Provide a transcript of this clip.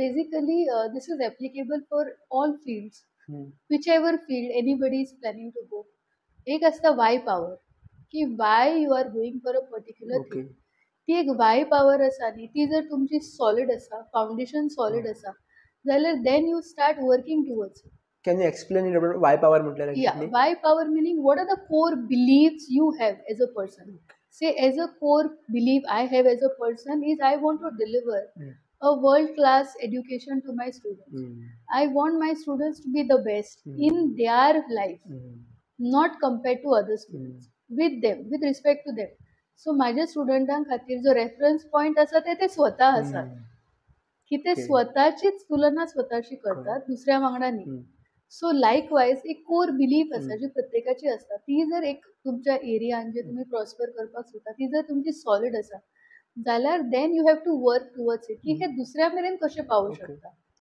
basically this is applicable for all fields, hmm. whichever field anybody is planning to go. एक असतं why power, की why you are going for a particular thing. Okay. ती एक वाय power आसा न्ही, ती जर तुमची सॉलिड आसा, फाउंडेशन सॉलिड आसा, जाल्यार then you start working towards it. Can you explain it about why power म्हटल्यार Yeah, एक्चुअली? why power meaning what are the core beliefs you have as a person. Say as a core belief I have as a person is I want to deliver a world class education to my students. I want my students to be the best in their life, not compared to other students, with them, with respect to them. So माझ्या स्टुडंटां खातीर जो reference point आसा ते स्वता आसात, की ते स्वताचीच तुलना स्वताशी करतात, दुसऱ्या वांगडा न्ही. सो लायकवायज एक कोर बिलीफ आसा जी प्रत्येकाची आसता, ती जर एक तुमच्या एरियान जे तुमी प्रॉस्पर करपाक सोदता ती जर तुमची सॉलिड आसा, जाल्यार then you have to work towards it, की हे दुसऱ्या मेरेन कशें पावूं शकता.